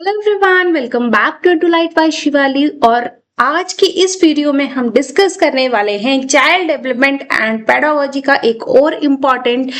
Hello everyone, welcome back to light by Shivali. और आज की इस वीडियो में हम डिस्कस करने वाले हैं चाइल्ड डेवलपमेंट एंड पेडागोजी का एक और important,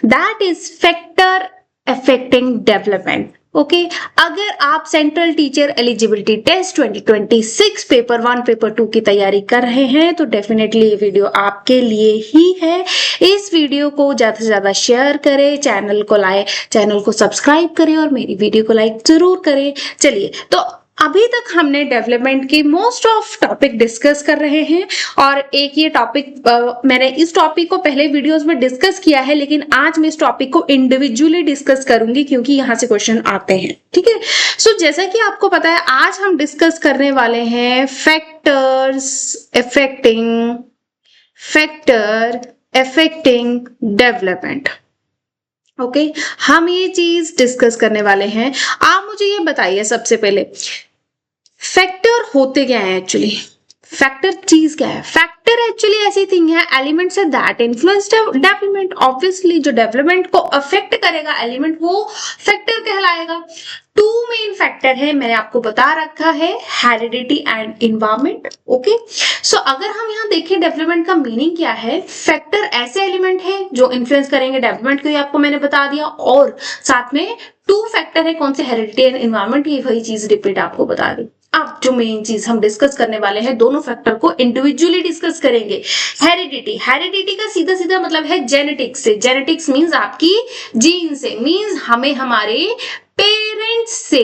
that is factor affecting development. Okay, अगर आप central teacher eligibility test 2026 paper 1 paper 2 की तैयारी कर रहे हैं तो डेफिनेटली ये वीडियो आपके लिए ही है। इस वीडियो को ज्यादा से ज्यादा शेयर करें, चैनल को सब्सक्राइब करें और मेरी वीडियो को लाइक जरूर करें। चलिए, तो अभी तक हमने डेवलपमेंट की मोस्ट ऑफ टॉपिक डिस्कस कर रहे हैं और एक ये टॉपिक मैंने इस टॉपिक को पहले वीडियोस में डिस्कस किया है, लेकिन आज मैं इस टॉपिक को इंडिविजुअली डिस्कस करूंगी क्योंकि यहाँ से क्वेश्चन आते हैं। ठीक है, सो जैसा कि आपको पता है आज हम डिस्कस करने वाले हैं फैक्टर अफेक्टिंग डेवलपमेंट। ओके, हम ये चीज डिस्कस करने वाले हैं। आप मुझे ये बताइए सबसे पहले, फैक्टर होते क्या है एक्चुअली? फैक्टर चीज क्या है? फैक्टर एक्चुअली ऐसी थिंग है, एलिमेंट्स है दैट इन्फ्लुएंस डेवलपमेंट। ऑब्वियसली जो डेवलपमेंट को अफेक्ट करेगा एलिमेंट, वो फैक्टर कहलाएगा। टू मेन फैक्टर है, मैंने आपको बता रखा है, हेरिडिटी एंड इन्वायरमेंट। ओके, सो अगर हम यहाँ देखें डेवलपमेंट का मीनिंग क्या है, फैक्टर ऐसे एलिमेंट है जो इन्फ्लुएंस करेंगे डेवलपमेंट को, ये आपको मैंने बता दिया। और साथ में टू फैक्टर है, कौन से? Heredity and environment. ये वही चीज रिपीट आपको बता दी। अब जो मेन चीज हम डिस्कस करने वाले हैं, दोनों फैक्टर को इंडिविजुअली डिस्कस करेंगे। हेरिडिटी का सीधा सीधा मतलब है जेनेटिक्स से। जेनेटिक्स मींस आपकी जीन से, मींस हमें हमारे पेरेंट्स से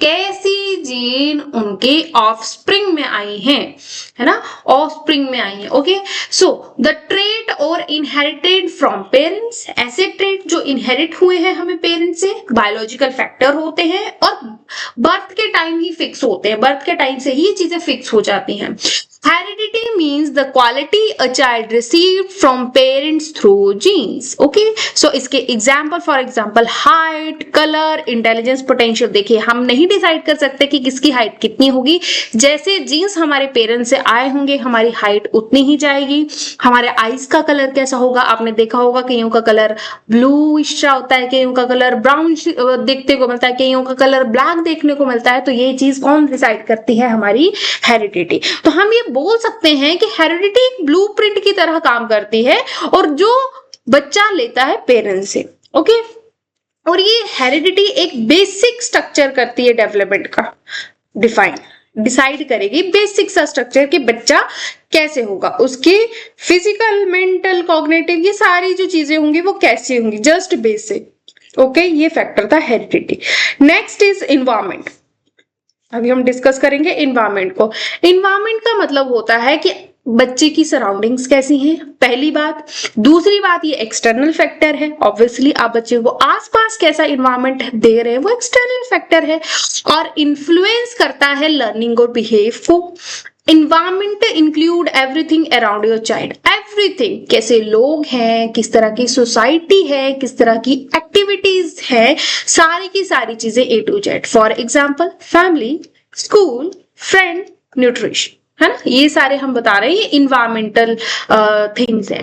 कैसी जीन उनके ऑफस्प्रिंग में आई हैं, है ना, ऑफस्प्रिंग में आई है। ओके, सो द ट्रेट और इनहेरिटेड फ्रॉम पेरेंट्स, ऐसे ट्रेट जो इनहेरिट हुए हैं हमें पेरेंट्स से, बायोलॉजिकल फैक्टर होते हैं और बर्थ के टाइम ही फिक्स होते हैं, बर्थ के टाइम से ही चीजें फिक्स हो जाती हैं। Heredity means the quality a child received from parents through genes. Okay, so इसके example, for example, height, color, intelligence, potential। देखिए, हम नहीं डिसाइड कर सकते कि किसकी हाइट कितनी होगी। जैसे जीन्स हमारे पेरेंट्स से आए होंगे, हमारी हाइट उतनी ही जाएगी। हमारे आईज का कलर कैसा होगा, आपने देखा होगा कईयों का कलर ब्लूइश होता है, कईयों का कलर ब्राउन देखने को मिलता है, कईयों का कलर ब्लैक देखने को मिलता है। तो ये चीज कौन डिसाइड करती है? हमारी हेरिडिटी। तो हम ये बोल सकते हैं कि हेरिडिटी एक ब्लूप्रिंट की तरह काम करती है और जो बच्चा लेता है पेरेंट्स से। ओके, और ये हेरिडिटी एक बेसिक स्ट्रक्चर करती है डेवलपमेंट का, डिसाइड करेगी बेसिक सा स्ट्रक्चर कि बच्चा कैसे होगा, उसके फिजिकल, मेंटल, कॉग्निटिव, ये सारी जो चीजें होंगी वो कैसे होंगी, जस्ट बेसिक। ओके, ये फैक्टर था हेरिडिटी। Next is environment. अभी हम डिस्कस करेंगे इन्वायरमेंट को। इन्वायरमेंट का मतलब होता है कि बच्चे की सराउंडिंग्स कैसी हैं, पहली बात। दूसरी बात, ये एक्सटर्नल फैक्टर है। ऑब्वियसली आप बच्चे को आसपास कैसा इन्वायरमेंट दे रहे हैं, वो एक्सटर्नल फैक्टर है और इन्फ्लुएंस करता है लर्निंग और बिहेव को। Environment include everything around your child, everything, कैसे लोग हैं, किस तरह की सोसाइटी है, किस तरह की एक्टिविटीज है, सारी की सारी चीजें A to Z। For example, family, school, friend, nutrition, है ना, ये सारे हम बता रहे हैं, ये इन्वायरमेंटल थिंग्स है।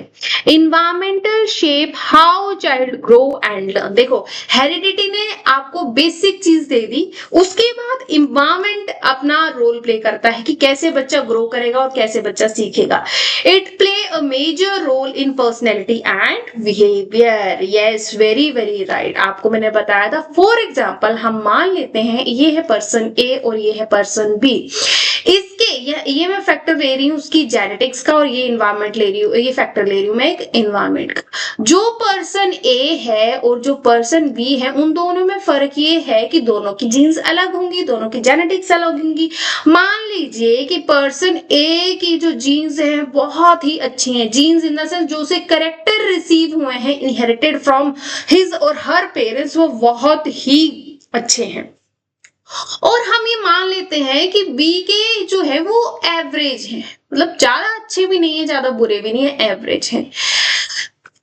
Environmental shape how child grow and learn. देखो, हेरिडिटी ने आपको बेसिक चीज दे दी, उसके बाद इन्वायरमेंट अपना रोल प्ले करता है कि कैसे बच्चा ग्रो करेगा और कैसे बच्चा सीखेगा। It play a major role in personality and behaviour. Yes, very very right, आपको मैंने बताया था। फॉर एग्जाम्पल, हम मान लेते हैं ये है पर्सन A और ये है पर्सन B। इसके ये मैं फैक्टर ले रही हूँ उसकी जेनेटिक्स का और ये इन्वायरमेंट ले रही हूँ, ये फैक्टर ले रही हूँ मैं एक इन्वायरमेंट का। जो पर्सन A है और जो पर्सन B है, उन दोनों में फर्क ये है कि दोनों की जीन्स अलग होंगी, दोनों की जेनेटिक्स अलग होंगी। मान लीजिए कि पर्सन A की जो जीन्स है बहुत ही अच्छी हैं, जीन्स इन द सेंस जो उसे करेक्टर रिसीव हुए हैं इनहेरिटेड फ्रॉम हिज और हर पेरेंट्स, वो बहुत ही अच्छे हैं। और हम ये मान लेते हैं कि B के जो है वो एवरेज है, मतलब ज्यादा अच्छे भी नहीं है, ज्यादा बुरे भी नहीं है, एवरेज है।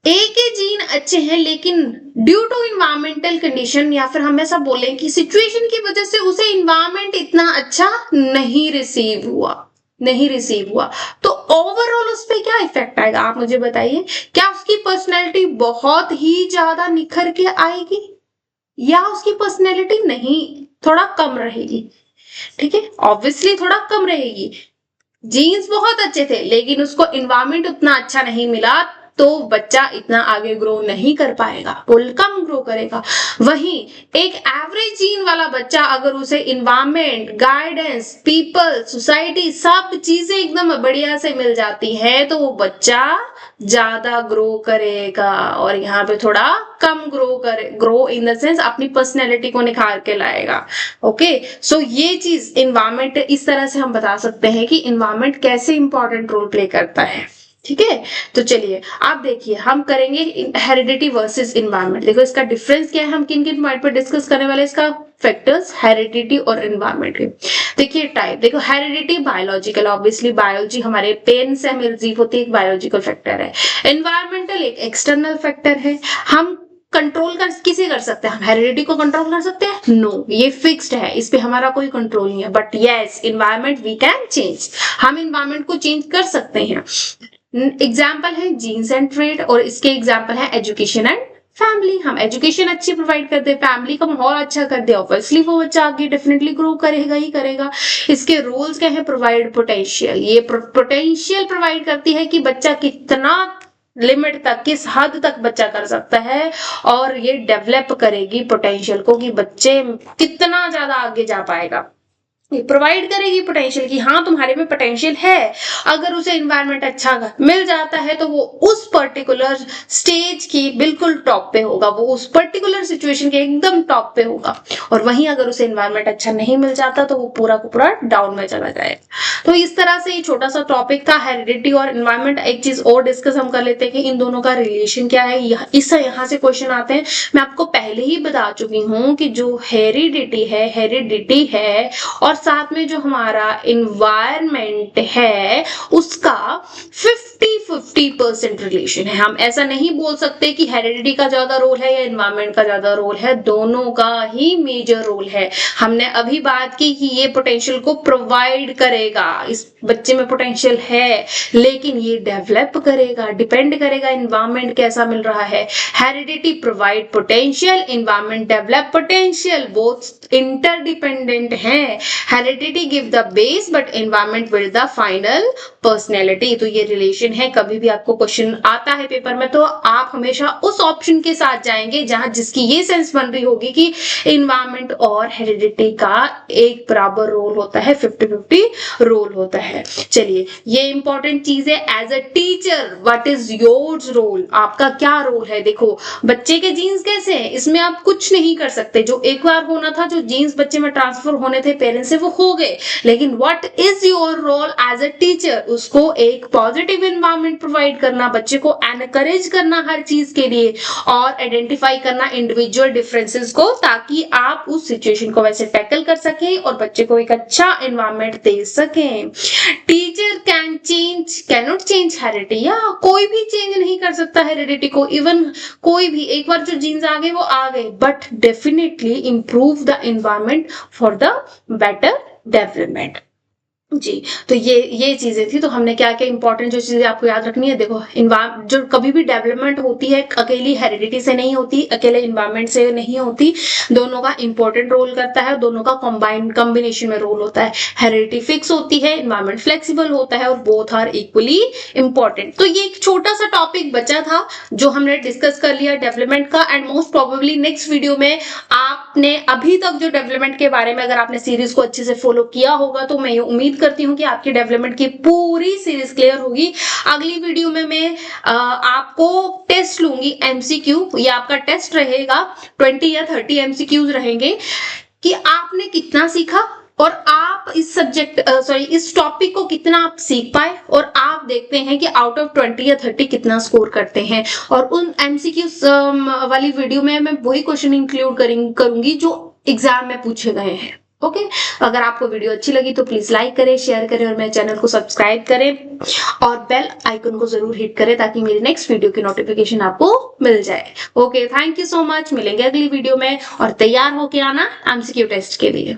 A के जीन अच्छे हैं लेकिन ड्यू टू इन्वायरमेंटल कंडीशन, या फिर हम ऐसा बोले कि सिचुएशन की वजह से उसे इन्वायरमेंट इतना अच्छा नहीं रिसीव हुआ, तो ओवरऑल उस पर क्या इफेक्ट आएगा? आप मुझे बताइए, क्या उसकी पर्सनैलिटी बहुत ही ज्यादा निखर के आएगी या उसकी पर्सनैलिटी नहीं थोड़ा कम रहेगी, ठीक है, ऑब्वियसली थोड़ा कम रहेगी। जीन्स बहुत अच्छे थे लेकिन उसको इन्वायरमेंट उतना अच्छा नहीं मिला तो बच्चा इतना आगे ग्रो नहीं कर पाएगा, वो कम ग्रो करेगा। वहीं एक एवरेज जीन वाला बच्चा अगर उसे इन्वायरमेंट, गाइडेंस, पीपल, सोसाइटी सब चीजें एकदम बढ़िया से मिल जाती है तो वो बच्चा ज्यादा ग्रो करेगा और यहाँ पे थोड़ा कम ग्रो इन द सेंस अपनी पर्सनैलिटी को निखार के लाएगा। ओके, सो ये चीज इन्वायरमेंट, इस तरह से हम बता सकते हैं कि इन्वायरमेंट कैसे इंपॉर्टेंट रोल प्ले करता है, ठीक है। तो चलिए आप देखिए, हम करेंगे हेरिडिटी वर्सेस इन्वायरमेंट। देखो इसका डिफरेंस क्या है, हम किन किन पॉइंट पर डिस्कस करने वाले, इसका फैक्टर्स, हेरिडिटी और इन्वायरमेंट के। देखिए टाइप, देखो हेरिडिटी बायोलॉजिकल, ऑब्वियसली बायोलॉजी हमारे पेरेंट्स से हमें रिसीव होती है, एक बायोलॉजिकल फैक्टर है। एनवायरमेंटल एक एक्सटर्नल फैक्टर है। हम कंट्रोल किसे कर सकते हैं, हम हेरिडिटी को कंट्रोल कर सकते हैं? नो, ये फिक्स्ड है, इस पे हमारा कोई कंट्रोल नहीं है। But yes, environment we can change, हम इन्वायरमेंट को चेंज कर सकते हैं। एग्जाम्पल है जीन्स एंड ट्रेड और इसके एग्जाम्पल है एजुकेशन एंड फैमिली। हम एजुकेशन अच्छी प्रोवाइड कर दे, फैमिली का माहौल अच्छा कर दे, ऑब्वियसली वो बच्चा आगे डेफिनेटली ग्रो करेगा ही करेगा। इसके रोल्स क्या है, प्रोवाइड पोटेंशियल, ये पोटेंशियल प्रोवाइड करती है कि बच्चा कितना लिमिट तक, किस हद तक बच्चा कर सकता है, और ये डेवलप करेगी पोटेंशियल को कि बच्चे कितना ज्यादा आगे जा पाएगा। प्रोवाइड करेगी पोटेंशियल की हाँ तुम्हारे में पोटेंशियल है, अगर उसे एनवायरनमेंट अच्छा मिल जाता है तो वो उस पर्टिकुलर स्टेज की बिल्कुल टॉप पे होगा, वो उस पर्टिकुलर सिचुएशन के एकदम टॉप पे होगा। और वहीं अगर उसे एनवायरनमेंट अच्छा नहीं मिल जाता तो वो पूरा का पूरा डाउन में चला जाएगा। तो इस तरह से ये छोटा सा टॉपिक था हेरिडिटी और एनवायरनमेंट। एक चीज और डिस्कस हम कर लेते हैं कि इन दोनों का रिलेशन क्या है। यहाँ से क्वेश्चन आते हैं। मैं आपको पहले ही बता चुकी हूँ कि जो हेरिडिटी है और साथ में जो हमारा एनवायरनमेंट है उसका 50-50% रिलेशन है। हम ऐसा नहीं बोल सकते कि हेरिडिटी का ज्यादा रोल है या एनवायरनमेंट का ज्यादा रोल है, दोनों का ही मेजर रोल है। हमने अभी बात की कि ये पोटेंशियल को प्रोवाइड करेगा, इस बच्चे में पोटेंशियल है लेकिन ये डेवलप करेगा, डिपेंड करेगा एनवायरनमेंट कैसा मिल रहा है। Heredity provide potential, environment develop potential, both interdependent हैं। Heredity give the base but environment build the final personality. तो ये रिलेशन है। कभी भी आपको क्वेश्चन आता है पेपर में तो आप हमेशा उस ऑप्शन के साथ जाएंगे जहां जिसकी ये सेंस बन रही होगी कि एनवायरनमेंट और हेरिडिटी का एक बराबर रोल होता है, 50-50 रोल होता है। चलिए ये इंपॉर्टेंट चीज है। As a teacher what is yours role, आपका क्या रोल है। देखो बच्चे के जीन्स कैसे हैं, इसमें आप कुछ नहीं कर सकते। जो एक बार होना था, जो जीन्स बच्चे में ट्रांसफर होने थे पेरेंट्स से, वो हो गए। लेकिन what is your role as a teacher, उसको एक पॉजिटिव एनवायरनमेंट प्रोवाइड करना, बच्चे को एनकरेज करना हर चीज के लिए, और आइडेंटिफाई करना इंडिविजुअल डिफरेंसेस को, ताकि आप उस सिचुएशन को वैसे टैकल कर सकें और बच्चे को एक अच्छा एनवायरनमेंट दे सकें। Teacher can not change heredity, या कोई भी चेंज नहीं कर सकता हेरिडिटी को। इवन कोई भी, एक बार जो जीन्स आ गए वो आ गए, but definitely improve the environment for the better development. जी, तो ये चीजें थी। तो हमने क्या क्या इंपॉर्टेंट जो चीजें आपको याद रखनी है। देखो जो कभी भी डेवलपमेंट होती है अकेली हेरिडिटी से नहीं होती, अकेले एनवायरनमेंट से नहीं होती, दोनों का इंपॉर्टेंट रोल करता है, दोनों का कॉम्बिनेशन में रोल होता है। हेरिडिटी फिक्स होती है, एनवायरनमेंट फ्लेक्सिबल होता है, और बोथ आर इक्वली इंपॉर्टेंट। तो ये एक छोटा सा टॉपिक बचा था जो हमने डिस्कस कर लिया डेवलपमेंट का। And most probably next video में आपने अभी तक जो डेवलपमेंट के बारे में अगर आपने सीरीज को अच्छे से फॉलो किया होगा तो मैं ये उम्मीद करती हूँ कि आपकी डेवलपमेंट की पूरी सीरीज क्लियर होगी। अगली वीडियो में मैं आपको टेस्ट लूंगी, एमसीक्यू। ये आपका टेस्ट रहेगा, 20 या 30 एमसीक्यूज रहेंगे कि आपने कितना सीखा और आप इस इस टॉपिक को कितना आप सीख पाए, और आप देखते हैं कि आउट ऑफ 20 या 30 कितना स्कोर करते हैं। और उन एमसीक्यू वाली वीडियो में मैं वही क्वेश्चन इंक्लूड करूंगी जो एग्जाम में पूछे गए हैं। ओके, अगर आपको वीडियो अच्छी लगी तो प्लीज लाइक करें, शेयर करें और मेरे चैनल को सब्सक्राइब करें और बेल आइकन को जरूर हिट करें ताकि मेरी नेक्स्ट वीडियो की नोटिफिकेशन आपको मिल जाए। Okay, thank you so much. मिलेंगे अगली वीडियो में, और तैयार होके आना एमसीक्यू टेस्ट के लिए।